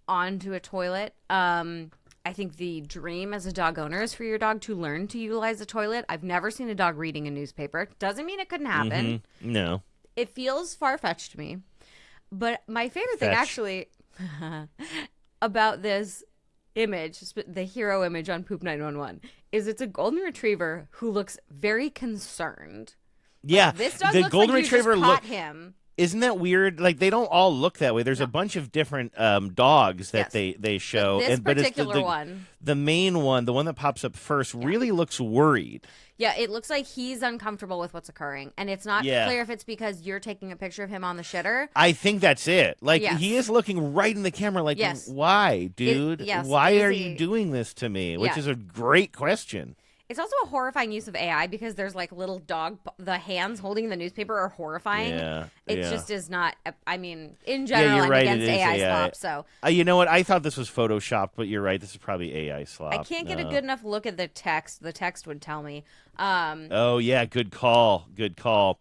Speaker 2: onto a toilet. I think the dream as a dog owner is for your dog to learn to utilize a toilet. I've never seen a dog reading a newspaper. Doesn't mean it couldn't happen.
Speaker 3: No.
Speaker 2: It feels far-fetched to me. But my favorite thing actually about this image, the hero image on Poop 911, is it's a golden retriever who looks very concerned.
Speaker 3: Yeah.
Speaker 2: Like, this dog
Speaker 3: the
Speaker 2: looks
Speaker 3: golden
Speaker 2: like
Speaker 3: retriever
Speaker 2: you just caught him.
Speaker 3: Isn't that weird? Like, they don't all look that way. There's a bunch of different dogs that they show.
Speaker 2: But this particular
Speaker 3: it's
Speaker 2: one.
Speaker 3: The main one, the one that pops up first, really looks worried.
Speaker 2: Yeah, it looks like he's uncomfortable with what's occurring. And it's not clear if it's because you're taking a picture of him on the shitter.
Speaker 3: I think that's it. Like, he is looking right in the camera like, why, dude? Why are you doing this to me? Which is a great question.
Speaker 2: It's also a horrifying use of AI because there's like little the hands holding the newspaper are horrifying. It just is not, I mean, in general, I'm against AI slop. So.
Speaker 3: You know what? I thought this was Photoshopped, but you're right. This is probably AI slop.
Speaker 2: I can't get a good enough look at the text. The text would tell me.
Speaker 3: Oh, yeah. Good call. Good call.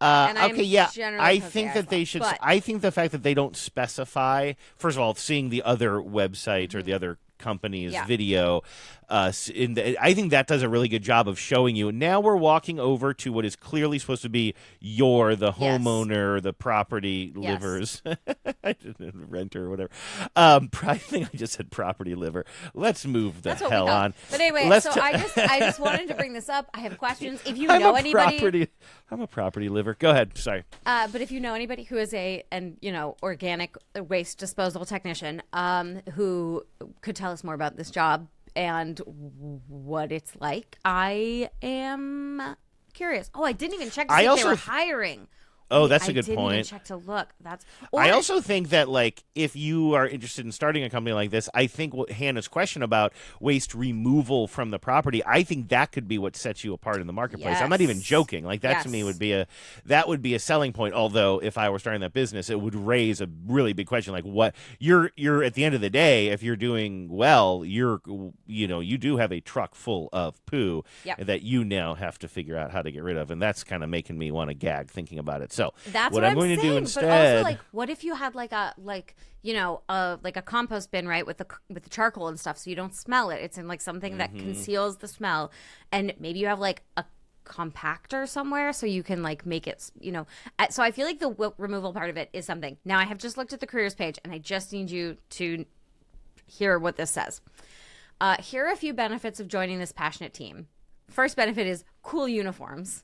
Speaker 3: Okay, yeah. I think that they should. I think the fact that they don't specify, first of all, seeing the other website or the other company's video, I think that does a really good job of showing you. Now we're walking over to what is clearly supposed to be the homeowner, the property livers, renter or whatever. I think I just said property liver. Let's move the hell on.
Speaker 2: But anyway, I just wanted to bring this up. I have questions. If you know anybody,
Speaker 3: I'm a property liver. Go ahead. Sorry.
Speaker 2: But if you know anybody who is organic waste disposal technician, who could tell us more about this job and what it's like, I am curious. Oh, I didn't even check to see if they were hiring.
Speaker 3: Oh, that's a good point.
Speaker 2: I didn't even check to look.
Speaker 3: I also think that, like, if you are interested in starting a company like this, I think what Hannah's question about waste removal from the property, I think that could be what sets you apart in the marketplace. I'm not even joking. Like, that to me would be a selling point. Although, if I were starting that business, it would raise a really big question. Like, what you're at the end of the day, if you're doing well, you do have a truck full of poo that you now have to figure out how to get rid of, and that's kind of making me want to gag thinking about it. So
Speaker 2: that's
Speaker 3: what
Speaker 2: I'm
Speaker 3: going
Speaker 2: saying,
Speaker 3: to do instead.
Speaker 2: But also, like, what if you had like a compost bin, right, with the charcoal and stuff, so you don't smell it. It's in like something that conceals the smell, and maybe you have like a compactor somewhere so you can like make it. So I feel like the removal part of it is something. Now I have just looked at the careers page, and I just need you to hear what this says. Here are a few benefits of joining this passionate team. First benefit is cool uniforms.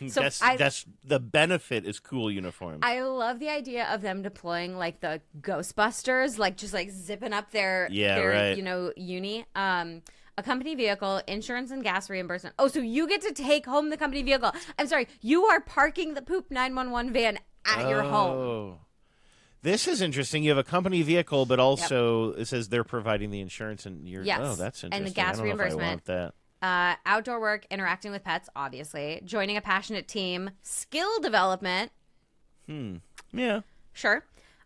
Speaker 3: So that's the benefit is cool uniforms.
Speaker 2: I love the idea of them deploying like the Ghostbusters, like just like zipping up their uni. A company vehicle, insurance and gas reimbursement. Oh, so you get to take home the company vehicle. I'm sorry, you are parking the poop 911 van at your home.
Speaker 3: This is interesting. You have a company vehicle, but also it says they're providing the insurance and oh, that's interesting.
Speaker 2: And the gas reimbursement.
Speaker 3: I want that.
Speaker 2: Outdoor work, interacting with pets, obviously. Joining a passionate team, skill development.
Speaker 3: Yeah.
Speaker 2: Sure.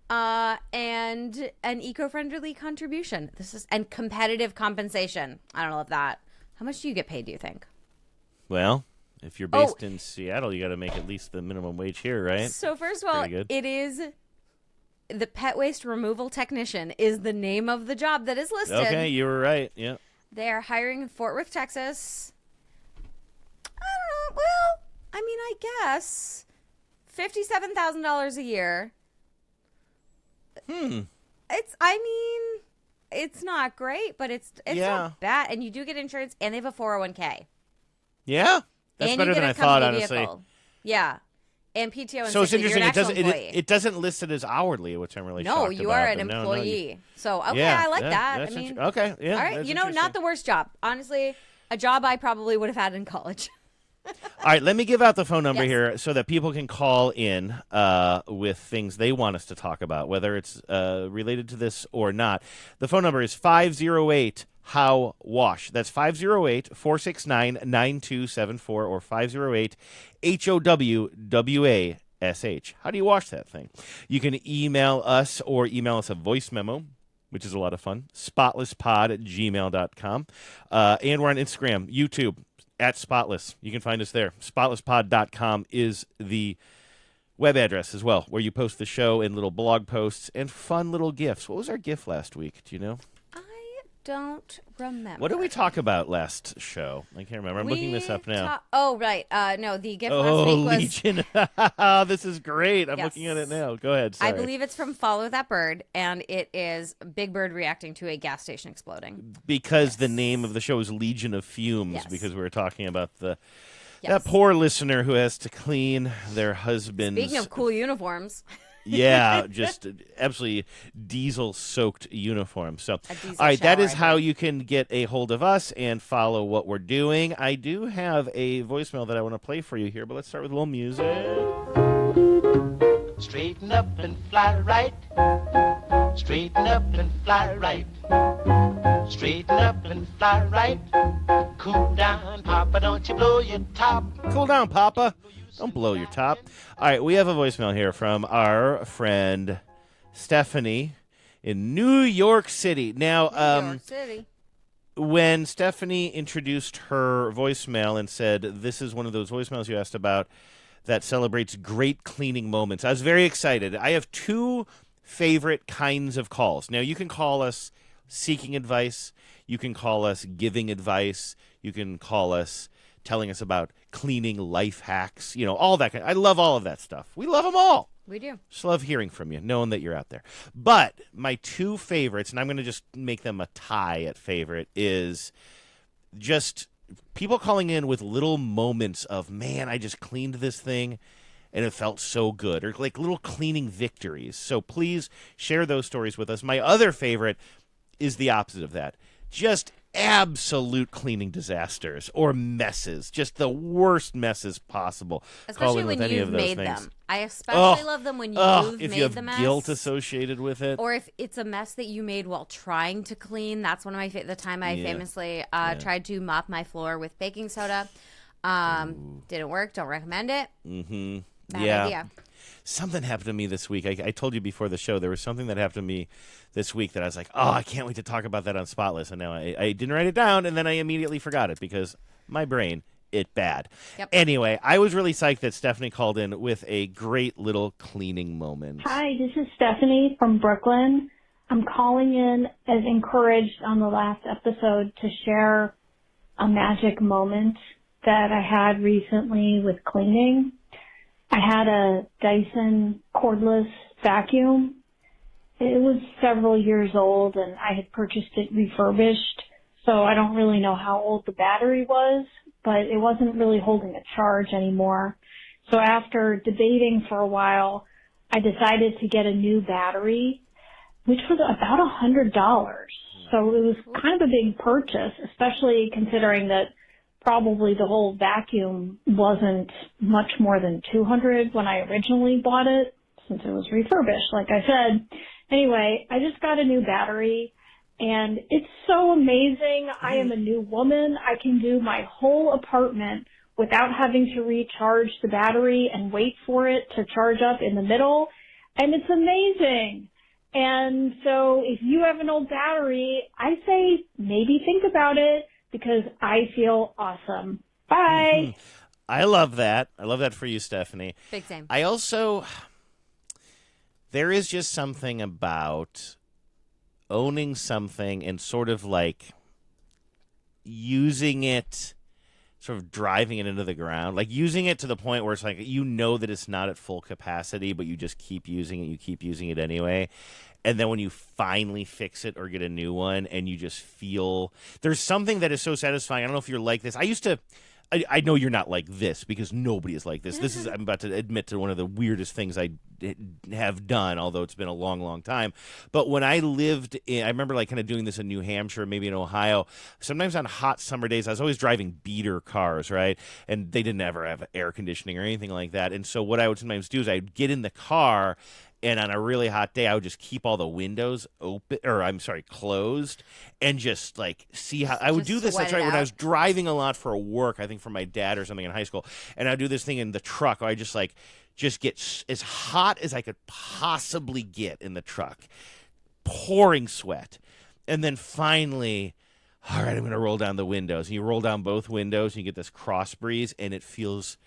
Speaker 2: And an eco-friendly contribution. And competitive compensation. I don't love that. How much do you get paid, do you think?
Speaker 3: Well, if you're based in Seattle, you got to make at least the minimum wage here, right?
Speaker 2: So first of all, it is the pet waste removal technician is the name of the job that is listed.
Speaker 3: Okay, you were right. Yeah.
Speaker 2: They are hiring in Fort Worth, Texas. I don't know. Well, I mean, I guess $57,000 a year. It's not great, but it's not bad. And you do get insurance, and they have a 401k.
Speaker 3: Yeah, that's better than I thought, honestly.
Speaker 2: Vehicle. Yeah, and PTO. And
Speaker 3: so it's interesting.
Speaker 2: It
Speaker 3: doesn't list it as hourly, which I'm really shocked about.
Speaker 2: No, you are an employee. So I like that. I mean,
Speaker 3: okay, yeah.
Speaker 2: All right, not the worst job. Honestly, a job I probably would have had in college.
Speaker 3: All right, let me give out the phone number here so that people can call in with things they want us to talk about, whether it's related to this or not. The phone number is 508 How Wash. That's 508-469-9274 or 508 HOWWASH. How do you wash that thing? You can email us or email us a voice memo, which is a lot of fun, spotlesspod@gmail.com. And we're on Instagram, YouTube, @Spotless. You can find us there. Spotlesspod.com is the web address as well, where you post the show and little blog posts and fun little GIFs. What was our GIF last week? Do you know?
Speaker 2: I don't remember.
Speaker 3: What did we talk about last show? I can't remember. I'm looking this up now.
Speaker 2: Right. No, the GIF last week was...
Speaker 3: Legion. This is great. I'm looking at it now. Go ahead. Sorry.
Speaker 2: I believe it's from Follow That Bird, and it is Big Bird reacting to a gas station exploding.
Speaker 3: Because the name of the show is Legion of Fumes, because we were talking about the
Speaker 2: Yes.
Speaker 3: That poor listener who has to clean their husband's.
Speaker 2: Speaking of cool uniforms.
Speaker 3: Yeah, just absolutely diesel-soaked uniform. So, all
Speaker 2: diesel
Speaker 3: right, that
Speaker 2: shower,
Speaker 3: is
Speaker 2: I
Speaker 3: how
Speaker 2: think.
Speaker 3: you can get a hold of us and follow what we're doing. I do have a voicemail that I want to play for you here, but let's start with a little music.
Speaker 4: Straighten up and fly right. Straighten up and fly right. Straighten up and fly right. Cool down, Papa, don't you blow your top.
Speaker 3: Cool down, Papa. Don't blow your top. All right, we have a voicemail here from our friend Stephanie in New York City. Now,
Speaker 2: New York City.
Speaker 3: when Stephanie introduced her voicemail and said, this is one of those voicemails you asked about that celebrates great cleaning moments, I was very excited. I have two favorite kinds of calls. Now, you can call us seeking advice. You can call us giving advice. You can call us telling us about cleaning life hacks, all that. I love all of that stuff. We love them all.
Speaker 2: We do.
Speaker 3: Just love hearing from you, knowing that you're out there. But my two favorites, and I'm going to just make them a tie at favorite, is just people calling in with little moments of, man, I just cleaned this thing and it felt so good, or like little cleaning victories. So please share those stories with us. My other favorite is the opposite of that. Just absolute cleaning disasters or messes, just the worst messes possible.
Speaker 2: Especially when you've made them. I especially love them when you've
Speaker 3: if
Speaker 2: made
Speaker 3: you have
Speaker 2: the mess.
Speaker 3: guilt associated with it.
Speaker 2: Or if it's a mess that you made while trying to clean. That's one of my the time I famously tried to mop my floor with baking soda. Didn't work. Don't recommend it.
Speaker 3: Mm-hmm.
Speaker 2: Bad idea.
Speaker 3: Something happened to me this week. I told you before the show there was something that happened to me this week that I was like, oh, I can't wait to talk about that on Spotless. And now I didn't write it down, and then I immediately forgot it because my brain, it bad.
Speaker 2: Yep.
Speaker 3: Anyway, I was really psyched that Stephanie called in with a great little cleaning moment.
Speaker 5: Hi, this is Stephanie from Brooklyn. I'm calling in as encouraged on the last episode to share a magic moment that I had recently with cleaning. I had a Dyson cordless vacuum. It was several years old and I had purchased it refurbished, so I don't really know how old the battery was, but it wasn't really holding a charge anymore. So after debating for a while, I decided to get a new battery, which was about $100. So it was kind of a big purchase, especially considering that probably the whole vacuum wasn't much more than $200 when I originally bought it, since it was refurbished, like I said. Anyway, I just got a new battery, and it's so amazing. I am a new woman. I can do my whole apartment without having to recharge the battery and wait for it to charge up in the middle, and it's amazing. And so if you have an old battery, I say maybe think about it, because I feel awesome. Bye.
Speaker 3: I love that. I love that for you, Stephanie.
Speaker 2: Big same.
Speaker 3: I also, there is just something about owning something and sort of like using it, sort of driving it into the ground, like using it to the point where it's like, that it's not at full capacity, but you just keep using it. You keep using it anyway. And then when you finally fix it or get a new one and you just feel there's something that is so satisfying. I don't know if you're like this. I know you're not like this because nobody is like this. I'm about to admit to one of the weirdest things I have done, although it's been a long, long time. But when I I remember like kind of doing this in New Hampshire, maybe in Ohio, sometimes on hot summer days, I was always driving beater cars, right? And they didn't ever have air conditioning or anything like that. And so what I would sometimes do is I'd get in the car, and on a really hot day, I would just keep all the windows closed, and just like see how I would do this. That's right. When I was driving a lot for work, I think for my dad or something in high school, and I'd do this thing in the truck. I just get as hot as I could possibly get in the truck, pouring sweat, and then finally, all right, I'm going to roll down the windows. And you roll down both windows, and you get this cross breeze, and it feels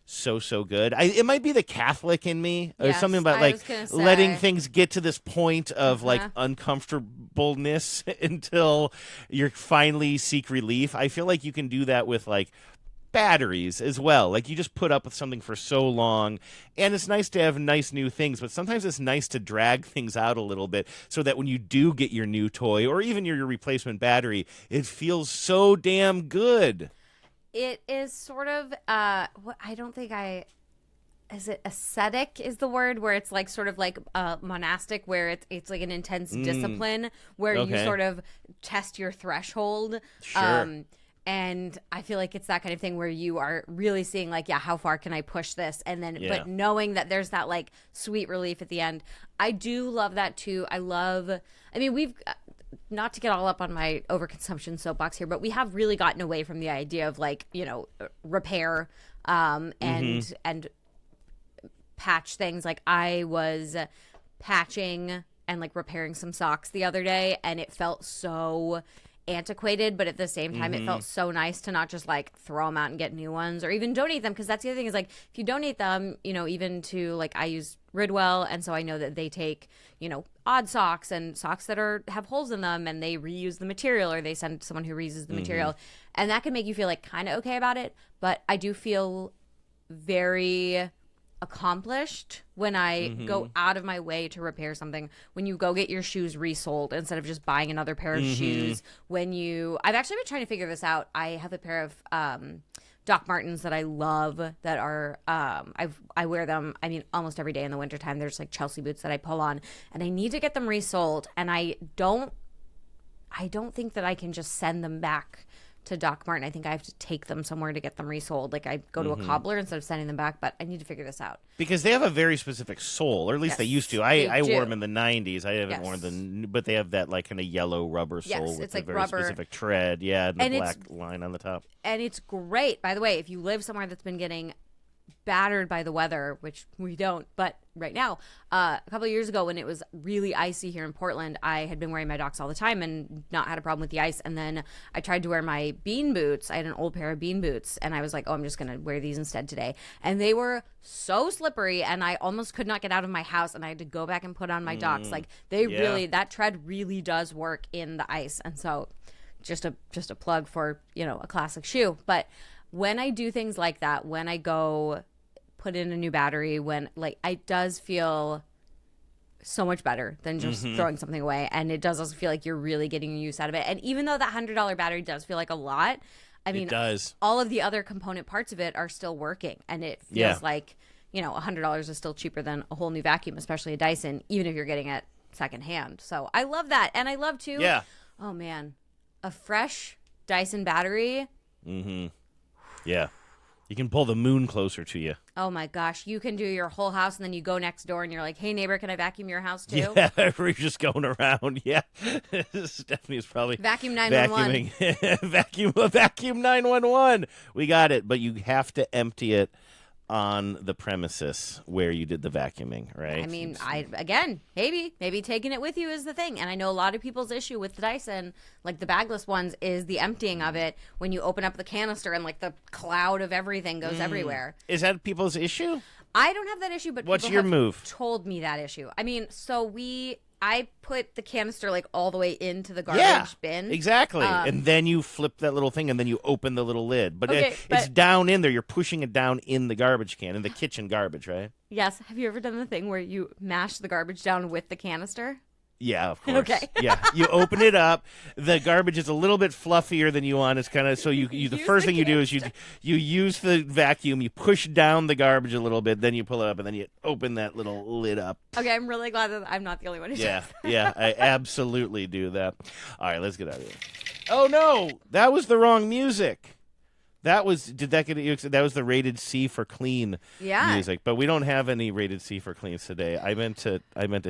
Speaker 3: so good. It might be the Catholic in me, or something about like letting things get to this point of like uncomfortableness until you finally seek relief. I feel like you can do that with like batteries as well. Like you just put up with something for so long, and it's nice to have nice new things, but sometimes it's nice to drag things out a little bit so that when you do get your new toy or even your replacement battery, it feels so damn good.
Speaker 2: It is sort of, I don't think is it ascetic is the word, where it's like sort of like monastic, where it's like an intense discipline where you sort of test your threshold.
Speaker 3: Sure.
Speaker 2: And I feel like it's that kind of thing where you are really seeing like, how far can I push this? And then, but knowing that there's that like sweet relief at the end. I do love that too. We've, not to get all up on my overconsumption soapbox here, but we have really gotten away from the idea of like, repair and patch things. Like I was patching and like repairing some socks the other day, and it felt so antiquated, but at the same time it felt so nice to not just like throw them out and get new ones or even donate them, because that's the other thing is like if you donate them, even to like I use Ridwell, and so I know that they take odd socks and socks that have holes in them, and they reuse the material, or they send someone who reuses the material, and that can make you feel like kind of okay about it. But I do feel very accomplished when I go out of my way to repair something. When you go get your shoes resoled instead of just buying another pair of shoes. I've actually been trying to figure this out. I have a pair of Doc Martens that I love that are I wear them almost every day in the wintertime. There's like Chelsea boots that I pull on, and I need to get them resoled, and I don't think that I can just send them back to Doc Marten. I think I have to take them somewhere to get them resold. Like I go to a cobbler instead of sending them back, but I need to figure this out.
Speaker 3: Because they have a very specific sole, or at least they used to. I wore them in the 90s. I haven't worn them, but they have that like kind of yellow rubber sole with a very specific tread. Yeah, and the black line on the top. And
Speaker 2: it's great. By the way, if you live somewhere that's been getting battered by the weather, which we don't, but right now, a couple of years ago when it was really icy here in Portland, I had been wearing my Docs all the time and not had a problem with the ice. And then I tried to wear my bean boots. I had an old pair of bean boots, and I was like, I'm just going to wear these instead today. And they were so slippery, and I almost could not get out of my house, and I had to go back and put on my Docs. Like really, that tread really does work in the ice. And so just a plug for, a classic shoe. But when I do things like that, when I go put in a new battery, when like it does feel so much better than just throwing something away, and it does also feel like you're really getting use out of it. And even though that $100 battery does feel like a lot, it does. All of the other component parts of it are still working, and it feels like $100 is still cheaper than a whole new vacuum, especially a Dyson, even if you're getting it secondhand. So I love that, and I love too. Yeah. Oh man, a fresh Dyson battery.
Speaker 3: Yeah. You can pull the moon closer to you.
Speaker 2: Oh, my gosh. You can do your whole house, and then you go next door, and you're like, hey, neighbor, can I vacuum your house, too?
Speaker 3: Yeah, we're just going around. Yeah. Stephanie's probably
Speaker 2: vacuum 911.
Speaker 3: Vacuum 911. We got it, but you have to empty it on the premises where you did the vacuuming, right? Maybe taking it with you is the thing. And I know a lot of people's issue with the Dyson, like the bagless ones, is the emptying of it when you open up the canister and like the cloud of everything goes everywhere. Is that people's issue?
Speaker 2: I don't have that issue, but
Speaker 3: what's
Speaker 2: people
Speaker 3: your
Speaker 2: have
Speaker 3: move?
Speaker 2: Told me that issue. I put the canister like all the way into the garbage bin.
Speaker 3: Exactly. And then you flip that little thing, and then you open the little lid. But it's down in there. You're pushing it down in the garbage can, in the kitchen garbage, right?
Speaker 2: Yes. Have you ever done the thing where you mash the garbage down with the canister?
Speaker 3: Yeah, of course.
Speaker 2: Okay.
Speaker 3: Yeah, you open it up. The garbage is a little bit fluffier than you want. It's kind of so you the first thing you do is you use the vacuum. You push down the garbage a little bit, then you pull it up, and then you open that little lid up.
Speaker 2: Okay, I'm really glad that I'm not the only one who does that.
Speaker 3: Yeah, I absolutely do that. All right, let's get out of here. Oh no, that was the wrong music. That was that was the rated C for clean music, but we don't have any rated C for cleans today. I meant to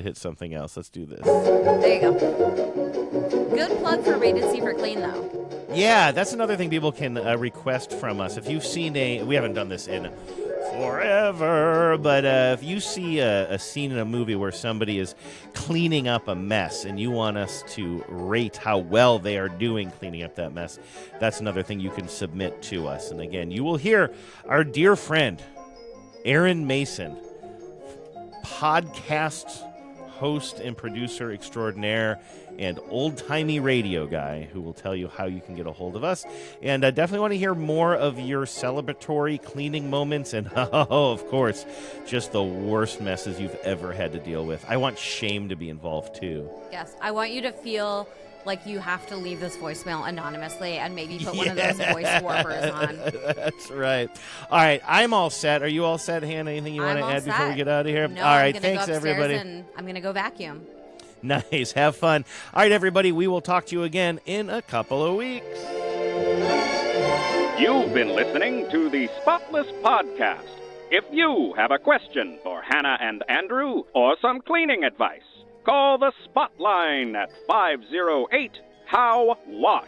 Speaker 3: hit something else. Let's do this.
Speaker 2: There you go. Good plug for rated C for clean though.
Speaker 3: Yeah, that's another thing people can request from us. If you've seen we haven't done this in forever, but if you see a scene in a movie where somebody is cleaning up a mess and you want us to rate how well they are doing cleaning up that mess, that's another thing you can submit to us. And again, you will hear our dear friend Aaron Mason, podcast host and producer extraordinaire and old-timey radio guy, who will tell you how you can get a hold of us. And I definitely want to hear more of your celebratory cleaning moments and, of course, just the worst messes you've ever had to deal with. I want shame to be involved, too.
Speaker 2: Yes, I want you to feel like, you have to leave this voicemail anonymously and maybe put one of those voice warpers on.
Speaker 3: That's right. All right, I'm all set. Are you all set, Hannah? Anything you want to add before we get out of here?
Speaker 2: No,
Speaker 3: all right,
Speaker 2: I'm
Speaker 3: thanks,
Speaker 2: go
Speaker 3: everybody.
Speaker 2: And I'm going to go vacuum.
Speaker 3: Nice. Have fun. All right, everybody, we will talk to you again in a couple of weeks.
Speaker 1: You've been listening to the Spotless Podcast. If you have a question for Hannah and Andrew or some cleaning advice, call the Spotline at 508-HOW-WASH.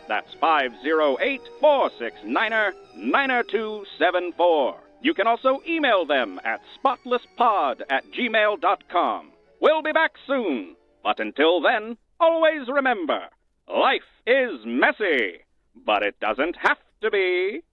Speaker 1: That's 508-469-9274. You can also email them at spotlesspod@gmail.com. We'll be back soon. But until then, always remember, life is messy, but it doesn't have to be.